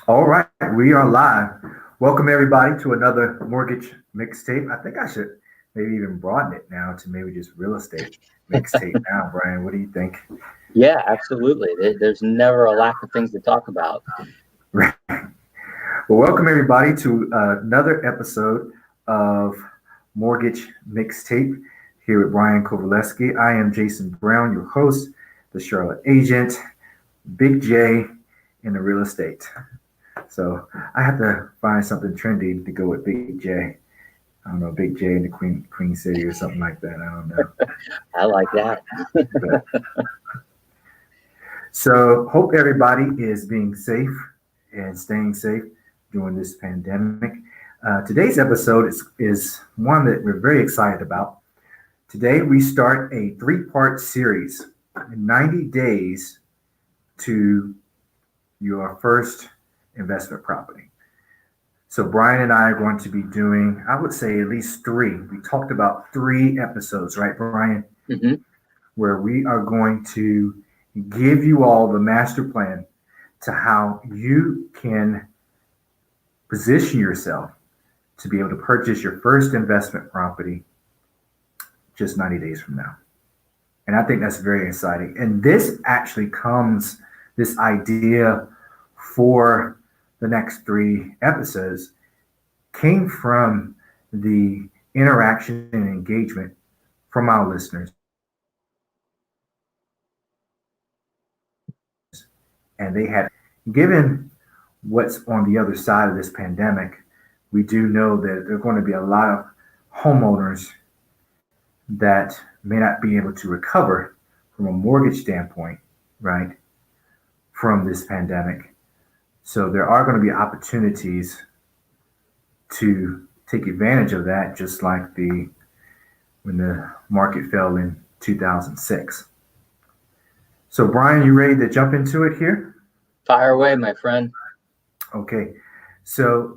All right, we are live. Welcome everybody to another mortgage mixtape. I think I should maybe even broaden it now to maybe just real estate mixtape now, Brian. What do you think? Yeah, absolutely. There's never a lack of things to talk about. Well, welcome everybody to another episode of Mortgage Mixtape here with Brian Kovaleski. I am Jason Brown, your host, the Charlotte agent, Big J in the real estate. So I have to find something trendy to go with Big J. I don't know, Big J in the Queen City or something like that. I don't know. I like that. But, so hope everybody is being safe and staying safe during this pandemic. Today's episode is one that we're very excited about. Today we start a three-part series, 90 days to your first investment property. So Brian and I are going to be doing, I would say at least three. We talked about three episodes, right, Brian? hmm Where we are going to give you all the master plan to how you can position yourself to be able to purchase your first investment property just 90 days from now. And I think that's very exciting. And this actually comes, this idea for the next three episodes came from the interaction and engagement from our listeners. And they had, given what's on the other side of this pandemic, we do know that there are going to be a lot of homeowners that may not be able to recover from a mortgage standpoint, right, from this pandemic. So there are going to be opportunities to take advantage of that, just like the when the market fell in 2006. So Brian, you ready to jump into it here? Fire away, my friend. Okay. So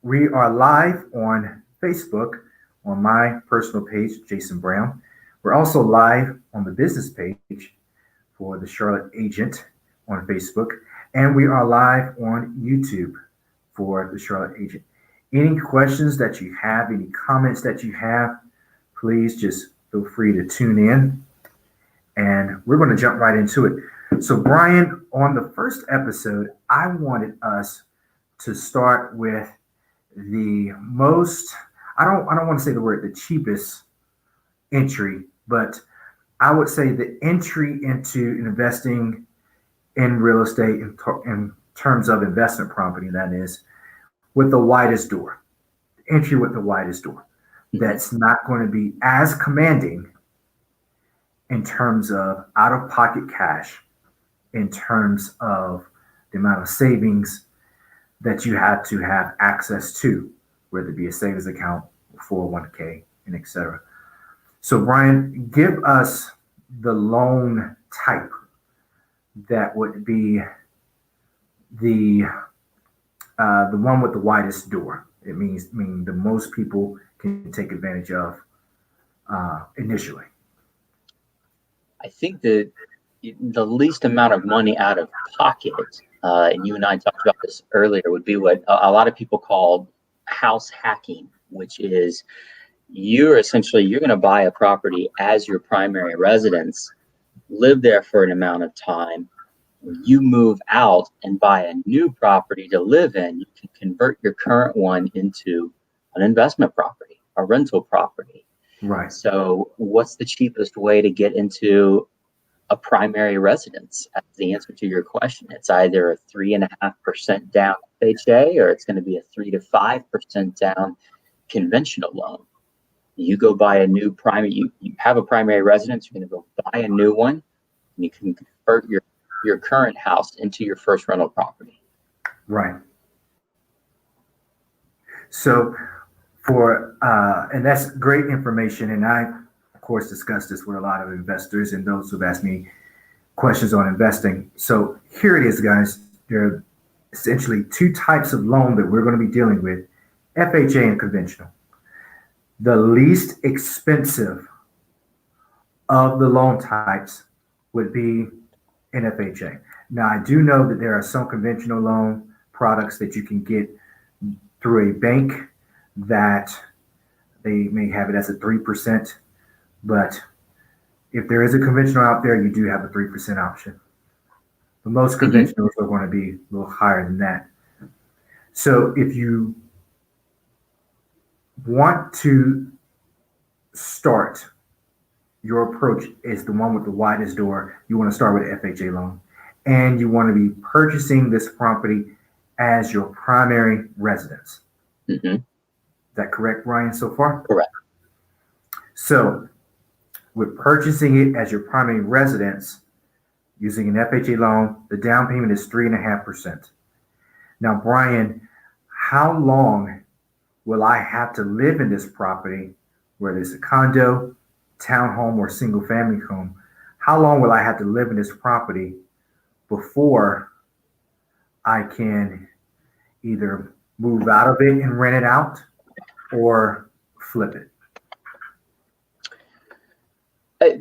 we are live on Facebook on my personal page, Jason Brown. We're also live on the business page for the Charlotte Agent on Facebook, and we are live on YouTube for the Charlotte Agent. Any questions that you have, any comments that you have, please just feel free to tune in, and we're going to jump right into it. So, Brian, on the first episode, I wanted us to start with the most, I don't want to say the word the cheapest entry, but I would say the entry into investing in real estate in terms of investment property, that is, with the widest door, entry with the widest door. hmm That's not going to be as commanding in terms of out of pocket cash, in terms of the amount of savings that you have to have access to, whether it be a savings account, 401k, and etc. So, Brian, give us the loan type that would be the the one with the widest door. It meaning the most people can take advantage of initially. I think that the least amount of money out of pocket, and you and I talked about this earlier, would be what a lot of people call house hacking, which is you're going to buy a property as your primary residence, live there for an amount of time. When you move out and buy a new property to live in, you can convert your current one into an investment property, a rental property. Right. So, what's the cheapest way to get into a primary residence? That's the answer to your question. It's either a 3.5% down FHA, or it's going to be a 3 to 5% down conventional loan. You go buy a new primary, you have a primary residence, you're going to go buy a new one, and you can convert your current house into your first rental property. Right. So for and that's great information. And I, of course, discussed this with a lot of investors and those who've asked me questions on investing. So here it is, guys. There are essentially two types of loan that we're going to be dealing with: FHA and conventional. The least expensive of the loan types would be an FHA. Now, I do know that there are some conventional loan products that you can get through a bank that they may have it as a 3%, but if there is a conventional out there, you do have a 3% option. But most conventionals are going to be a little higher than that. So if you want to start, your approach is the one with the widest door. You want to start with an FHA loan, and you want to be purchasing this property as your primary residence. Mm-hmm. Is that correct, Brian, so far? Correct. So with purchasing it as your primary residence using an FHA loan, the down payment is 3.5%. Now, Brian, how long will I have to live in this property, whether it's a condo, townhome, or single family home? How long will I have to live in this property before I can either move out of it and rent it out or flip it?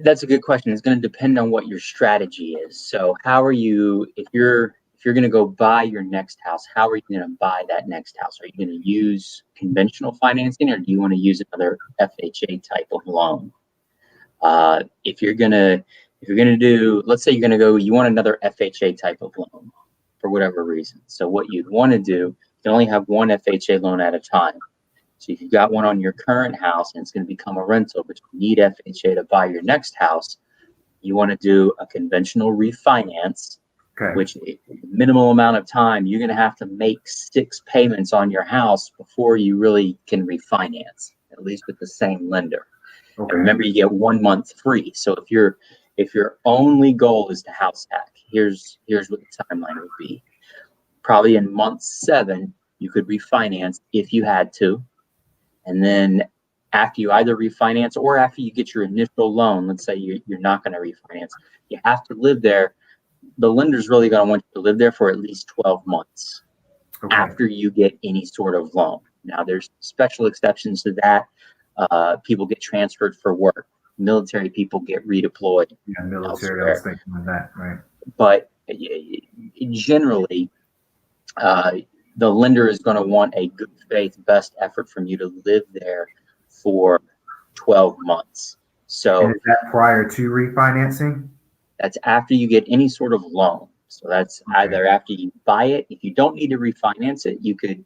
That's a good question. It's going to depend on what your strategy is. So how are you, if you're going to go buy your next house, how are you going to buy that next house? Are you going to use conventional financing, or do you want to use another FHA type of loan? If you're going to do, let's say you want another FHA type of loan for whatever reason. So what you'd want to do, you can only have one FHA loan at a time. So if you've got one on your current house and it's going to become a rental, but you need FHA to buy your next house, you want to do a conventional refinance, which minimal amount of time, you're going to have to make 6 payments on your house before you really can refinance, at least with the same lender. And remember, you get 1 month free. So if your only goal is to house hack, here's what the timeline would be. Probably in month 7, you could refinance if you had to. And then after you either refinance or after you get your initial loan, let's say you're not going to refinance, you have to live there. The lender's really going to want you to live there for at least 12 months after you get any sort of loan. Now, there's special exceptions to that. People get transferred for work. Military people get redeployed. Yeah, military, I was thinking of that, right. But generally, the lender is going to want a good faith, best effort from you to live there for 12 months. So and is that prior to refinancing? That's after you get any sort of loan. So that's either after you buy it. If you don't need to refinance it, you could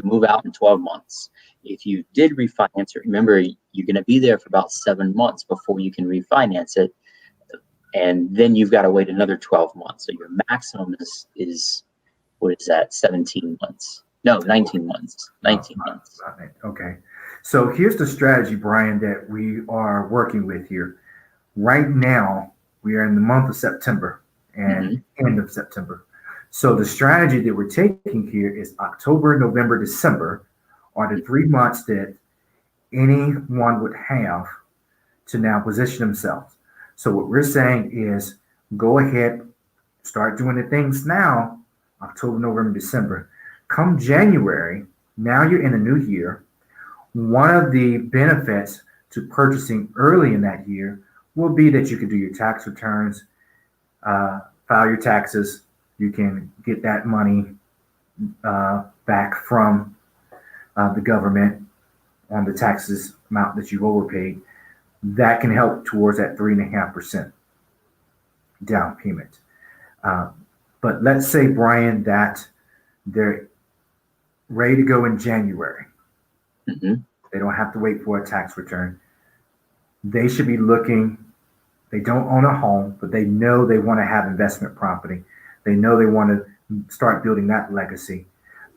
move out in 12 months. If you did refinance it, remember, you're going to be there for about 7 months before you can refinance it. And then you've got to wait another 12 months. So your maximum is what is that, 17 months? No, 19 months. 19 months. Okay. So here's the strategy, Brian, that we are working with here. Right now, we are in the month of September and end of September. So the strategy that we're taking here is October, November, December are the 3 months that anyone would have to now position themselves. So what we're saying is go ahead, start doing the things now, October, November, December. Come January, now you're in a new year. One of the benefits to purchasing early in that year will be that you can do your tax returns, file your taxes. You can get that money back from the government on the taxes amount that you've overpaid. That can help towards that 3.5% down payment. But let's say, Brian, that they're ready to go in January. They don't have to wait for a tax return. They should be looking, they don't own a home, but they know they want to have investment property. They know they want to start building that legacy.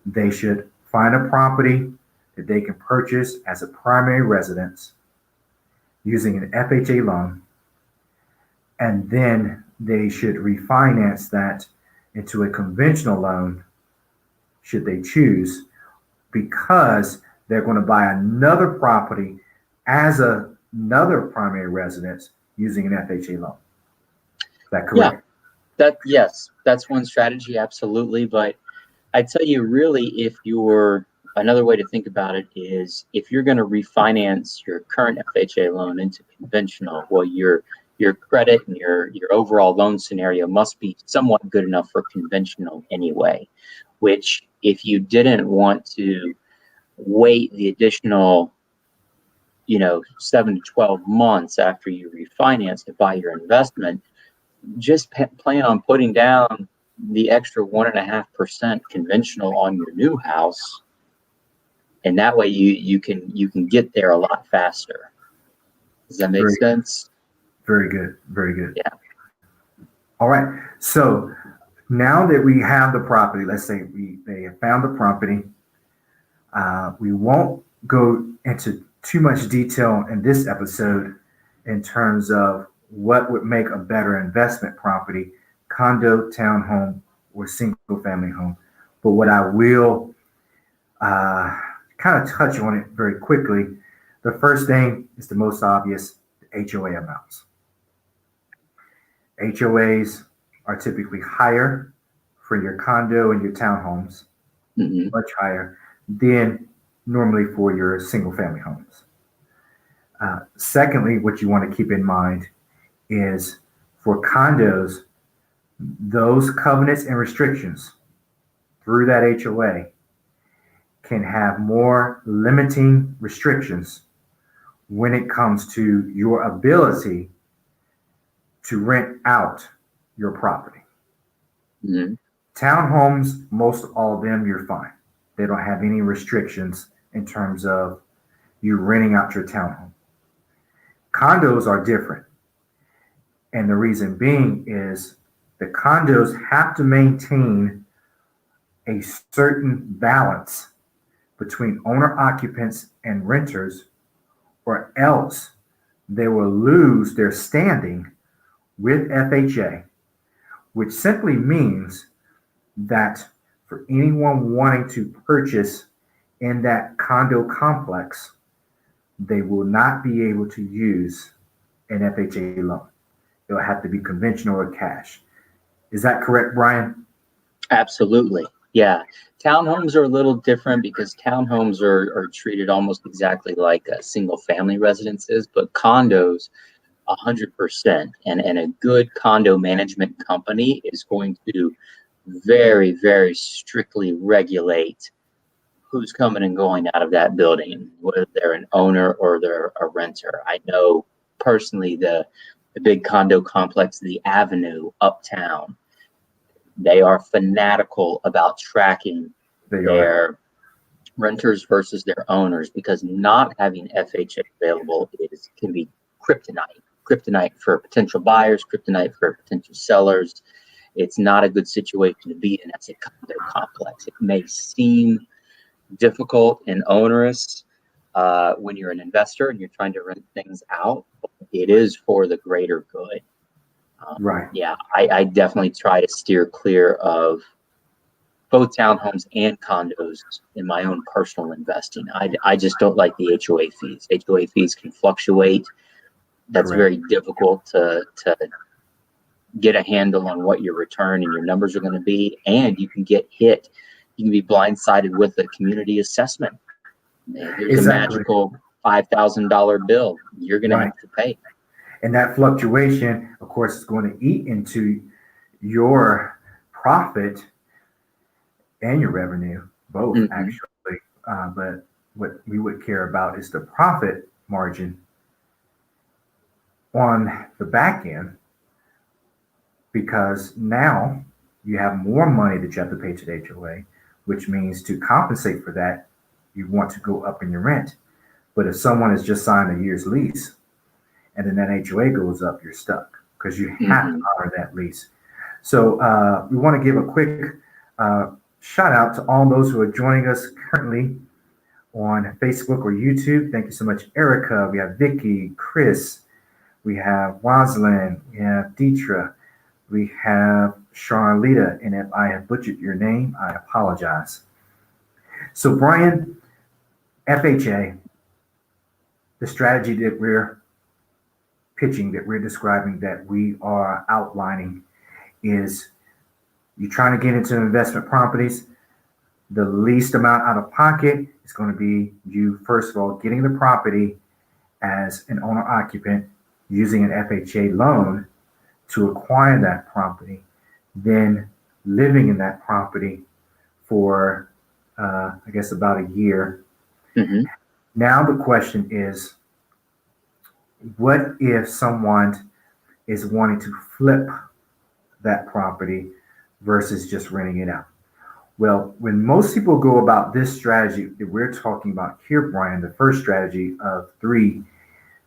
They should find a property that they can purchase as a primary residence using an FHA loan, and then they should refinance that into a conventional loan, should they choose, because they're going to buy another property as another primary residence using an FHA loan. Is that correct? Yeah, yes, that's one strategy, absolutely. But I tell you, really, another way to think about it is if you're going to refinance your current FHA loan into conventional, well, your credit and your overall loan scenario must be somewhat good enough for conventional anyway, which if you didn't want to wait the additional 7 to 12 months after you refinance to buy your investment, just plan on putting down the extra 1.5% conventional on your new house, and that way you can get there a lot faster. Does that make sense? Very good. Very good. Yeah. All right. So now that we have the property, let's say they have found the property, we won't go into too much detail in this episode in terms of what would make a better investment property, condo, townhome, or single family home. But what I will kind of touch on it very quickly. The first thing is the most obvious, the HOA amounts. HOAs are typically higher for your condo and your townhomes, much higher than normally for your single family homes. Secondly, what you want to keep in mind is for condos, those covenants and restrictions through that HOA can have more limiting restrictions when it comes to your ability to rent out your property. Townhomes, most all of them, you're fine. They don't have any restrictions in terms of you renting out your townhome. Condos are different. And the reason being is the condos have to maintain a certain balance between owner occupants and renters, or else they will lose their standing with FHA, which simply means that for anyone wanting to purchase in that condo complex, they will not be able to use an FHA loan. It'll have to be conventional or cash. Is that correct, Brian? Absolutely. Yeah. Townhomes are a little different because townhomes are treated almost exactly like single family residences, but condos 100%. And a good condo management company is going to very, very strictly regulate who's coming and going out of that building, whether they're an owner or they're a renter. I know personally the big condo complex, the Avenue uptown, they are fanatical about tracking their renters versus their owners, because not having FHA available can be kryptonite for potential buyers, kryptonite for potential sellers. It's not a good situation to be in as a condo complex. It may seem difficult and onerous when you're an investor and you're trying to rent things out. It is for the greater good. Right. Yeah, I definitely try to steer clear of both townhomes and condos in my own personal investing. I just don't like the HOA fees. HOA fees can fluctuate. That's Correct. very difficult to get a handle on what your return and your numbers are going to be. And you can get hit. You can be blindsided with a community assessment. There's a magical $5,000 bill you're going to have to pay. And that fluctuation, of course, is going to eat into your profit and your revenue, both actually. But what we would care about is the profit margin on the back end, because now you have more money that you have to pay to the HOA, which means to compensate for that, you want to go up in your rent. But if someone has just signed a year's lease and then that HOA goes up, you're stuck because you have to honor that lease. So we want to give a quick shout out to all those who are joining us currently on Facebook or YouTube. Thank you so much, Erica. We have Vicky, Chris, we have Waslyn, we have Deetra, we have Charlita, and if I have butchered your name, I apologize. So Brian, FHA, the strategy that we're pitching, that we're describing, that we are outlining is you're trying to get into investment properties. The least amount out of pocket is going to be you, first of all, getting the property as an owner occupant, using an FHA loan to acquire that property, then living in that property for, I guess, about a year. Hmm. Now the question is, what if someone is wanting to flip that property versus just renting it out? Well, when most people go about this strategy that we're talking about here, Brian, the first strategy of three,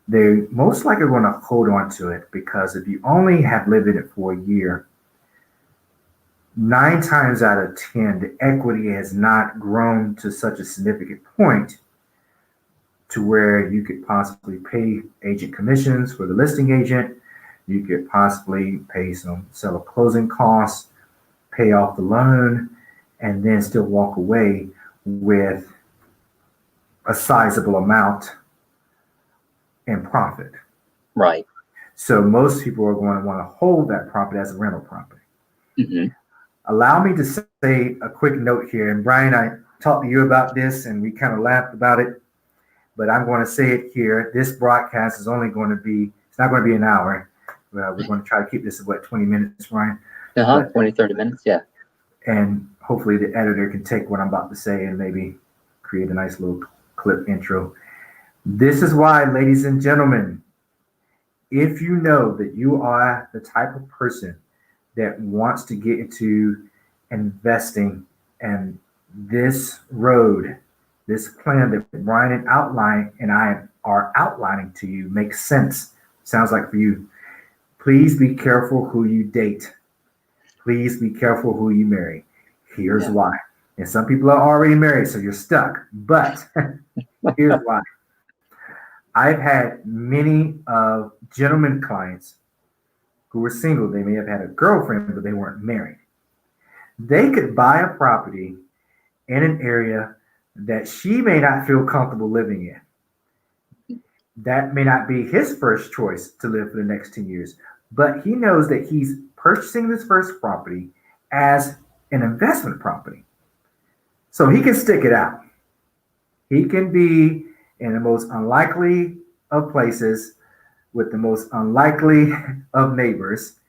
they most likely want to hold on to it because if you only have lived in it for a year, 9 times out of 10, the equity has not grown to such a significant point to where you could possibly pay agent commissions for the listing agent. You could possibly pay some seller closing costs, pay off the loan, and then still walk away with a sizable amount in profit. Right. So most people are going to want to hold that property as a rental property. Hmm. Allow me to say a quick note here. And Brian, I talked to you about this and we kind of laughed about it, but I'm going to say it here. This broadcast is only going to be, it's not going to be an hour. We're going to try to keep this at 20 minutes, Brian. Uh-huh. But 20, 30 minutes. Yeah. and hopefully the editor can take what I'm about to say and maybe create a nice little clip intro. This is why, ladies and gentlemen, if you know that you are the type of person that wants to get into investing and this road, this plan that Brian and I are outlining to you makes sense, sounds like for you, please be careful who you date. Please be careful who you marry. Here's Yeah. why. And some people are already married, so you're stuck. But here's why. I've had many gentlemen clients who were single. They may have had a girlfriend, but they weren't married. They could buy a property in an area that she may not feel comfortable living in. That may not be his first choice to live for the next 10 years, but he knows that he's purchasing this first property as an investment property. So he can stick it out. He can be in the most unlikely of places with the most unlikely of neighbors,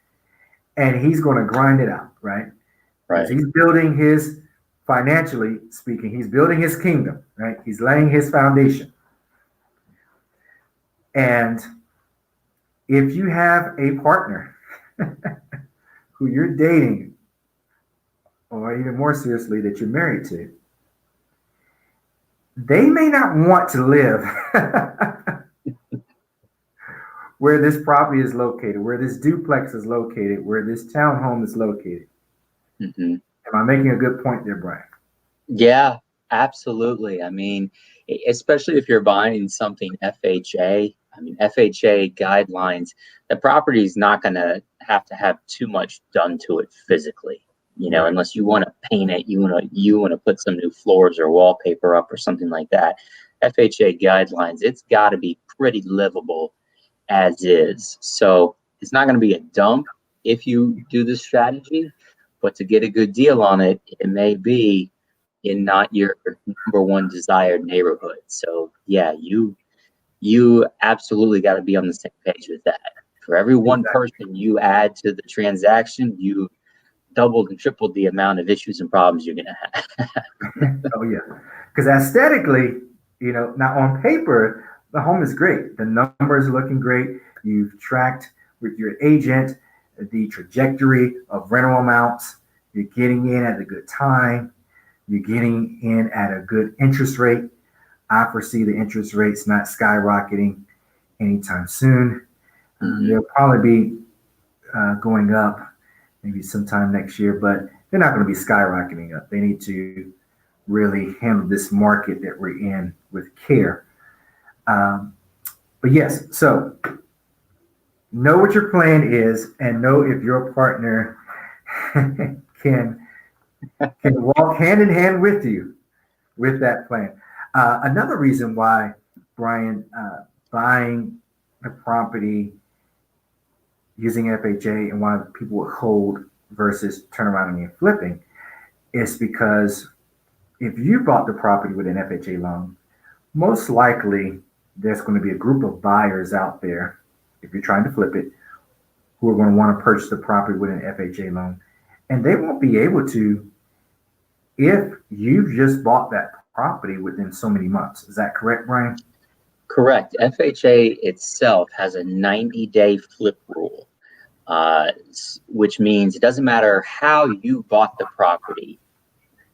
and he's going to grind it out, right? Because Right. he's building his, financially speaking, he's building his kingdom, right? He's laying his foundation. And if you have a partner who you're dating, or even more seriously, that you're married to, they may not want to live where this property is located, where this duplex is located, where this townhome is located. Hmm. Am I making a good point there, Brian? Yeah, absolutely. I mean, especially if you're buying something FHA, I mean, FHA guidelines, the property is not going to have too much done to it physically, Right. unless you want to paint it, you want to put some new floors or wallpaper up or something like that. FHA guidelines, it's got to be pretty livable as is. So it's not going to be a dump if you do this strategy, but to get a good deal on it, it may be in not your number one desired neighborhood. So yeah, you absolutely got to be on the same page with that. For every one Exactly. person you add to the transaction, you doubled and tripled the amount of issues and problems you're gonna have. Oh yeah, because aesthetically, now on paper, the home is great. The numbers are looking great. You've tracked with your agent the trajectory of rental amounts. You're getting in at a good time. You're getting in at a good interest rate. I foresee the interest rates not skyrocketing anytime soon. Mhm. They'll probably be going up maybe sometime next year, but they're not going to be skyrocketing up. They need to really handle this market that we're in with care. Um, but yes, so know what your plan is and know if your partner can walk hand in hand with you with that plan. Another reason why, Brian, buying a property using FHA and why people would hold versus turn around and flipping is because if you bought the property with an FHA loan, most likely there's going to be a group of buyers out there, if you're trying to flip it, who are going to want to purchase the property with an FHA loan. And they won't be able to if you've just bought that property within so many months. Is that correct, Brian? Correct. FHA itself has a 90-day flip rule, which means it doesn't matter how you bought the property.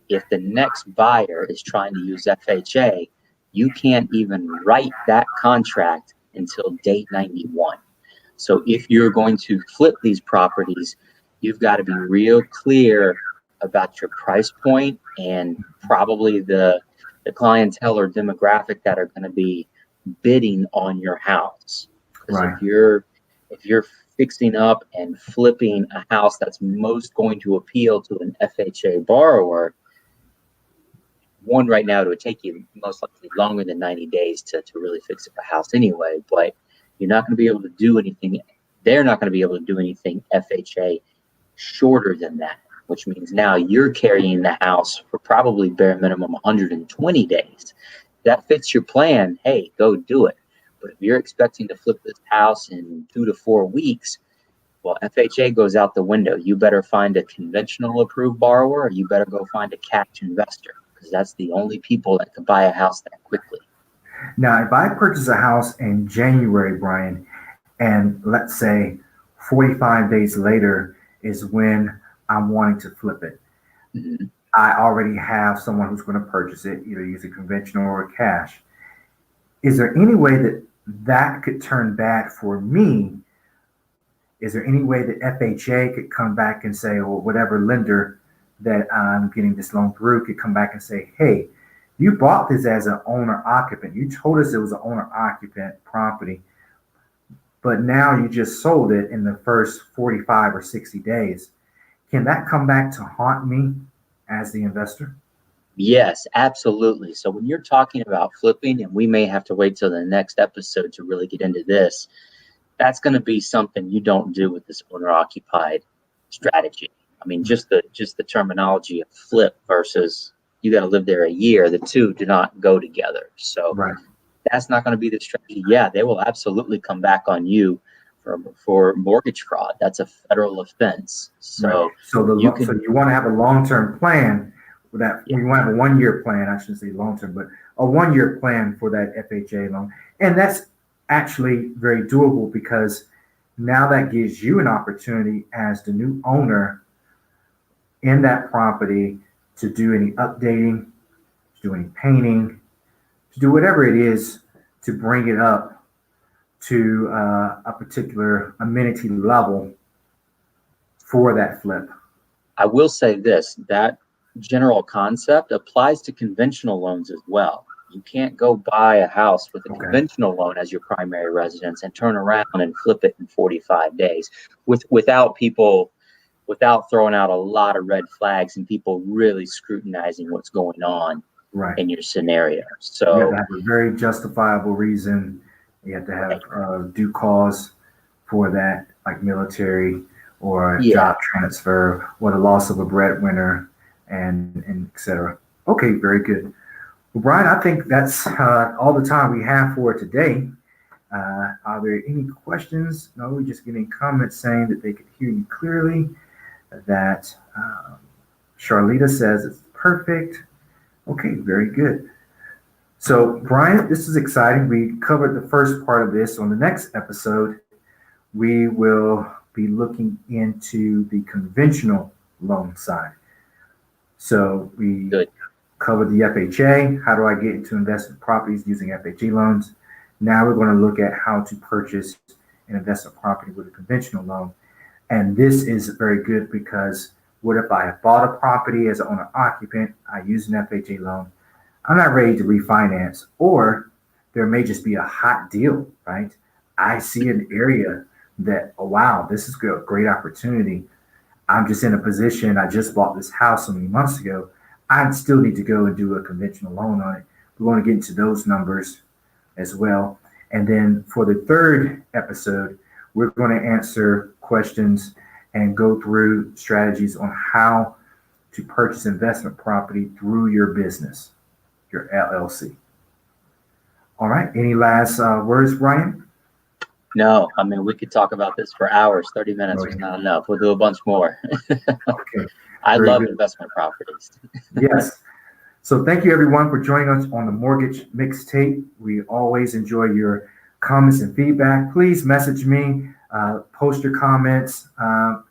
If the next buyer is trying to use FHA, you can't even write that contract until day 91. So if you're going to flip these properties, you've got to be real clear about your price point and probably the clientele or demographic that are going to be bidding on your house. Because Right. if you're fixing up and flipping a house that's most going to appeal to an FHA borrower, one, right now, it would take you most likely longer than 90 days to really fix up a house anyway, but you're not going to be able to do anything. They're not going to be able to do anything FHA shorter than that, which means now you're carrying the house for probably bare minimum 120 days. That fits your plan. Hey, go do it. But if you're expecting to flip this house in 2 to 4 weeks, well, FHA goes out the window. You better find a conventional approved borrower, or you better go find a cash investor, because that's the only people that can buy a house that quickly. Now, if I purchase a house in January, Brian, and let's say 45 days later is when I'm wanting to flip it, Mhm. I already have someone who's going to purchase it, either using conventional or cash. Is there any way that that could turn bad for me? Is there any way that FHA could come back and say, or whatever lender that I'm getting this loan through could come back and say, hey, you bought this as an owner occupant. You told us it was an owner occupant property, but now you just sold it in the first 45 or 60 days. Can that come back to haunt me as the investor? Yes, absolutely. So when you're talking about flipping, and we may have to wait till the next episode to really get into this, that's going to be something you don't do with this owner occupied strategy. I mean, just the terminology of flip versus you got to live there a year, the two do not go together. So Right. that's not going to be the strategy. Yeah, they will absolutely come back on you for mortgage fraud. That's a federal offense. So Right. So you so can, you want to have a long-term plan for that. yeah, You want to have a 1 year plan. I shouldn't say long-term, but a 1 year plan for that FHA loan. And that's actually very doable, because now that gives you an opportunity as the new owner in that property to do any updating, to do any painting, to do whatever it is to bring it up to a particular amenity level for that flip. I will say this, that general concept applies to conventional loans as well. You can't go buy a house with a Okay. conventional loan as your primary residence and turn around and flip it in 45 days without throwing out a lot of red flags and people really scrutinizing what's going on Right. in your scenario. You have to So, have a very justifiable reason. You have to have due cause for that, like military or a yeah, job transfer or the loss of a breadwinner, and et cetera. Okay, very good. Well, Brian, I think that's all the time we have for today. Are there any questions? No, we're just getting comments saying that they could hear you clearly. That Charlita says it's perfect. Okay, very good. So, Brian, this is exciting. We covered the first part of this. On the next episode, we will be looking into the conventional loan side. So, we good. covered the FHA. How do I get into investment properties using FHA loans? Now we're going to look at how to purchase an investment property with a conventional loan. And this is very good because what if I have bought a property as an owner occupant, I use an FHA loan, I'm not ready to refinance, or there may just be a hot deal, right? I see an area that, oh, wow, this is a great opportunity. I'm just in a position, I just bought this house so many months ago. I still need to go and do a conventional loan on it. We want to get into those numbers as well. And then for the third episode, we're going to answer questions and go through strategies on how to purchase investment property through your business, your LLC. All right. Any last words, Brian? No, I mean, we could talk about this for hours. 30 minutes was Okay. not enough. We'll do a bunch more. Okay. I Very love good. investment properties. Yes. So thank you everyone for joining us on the Mortgage Mixtape. We always enjoy your comments and feedback. Please message me, post your comments.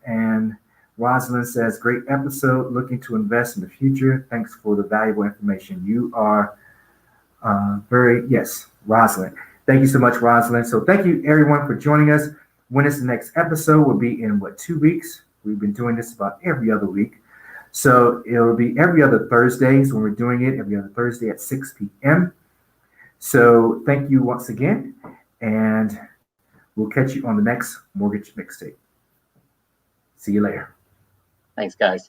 And Rosalind says, great episode, looking to invest in the future. Thanks for the valuable information. You are yes, Rosalind. Thank you so much, Rosalind. So thank you everyone for joining us. When is the next episode? Will be in 2 weeks. We've been doing this about every other week. So it'll be every other Thursdays when we're doing it, every other Thursday at 6 p.m. So thank you once again, and we'll catch you on the next Mortgage Mixtape. See you later. Thanks, guys.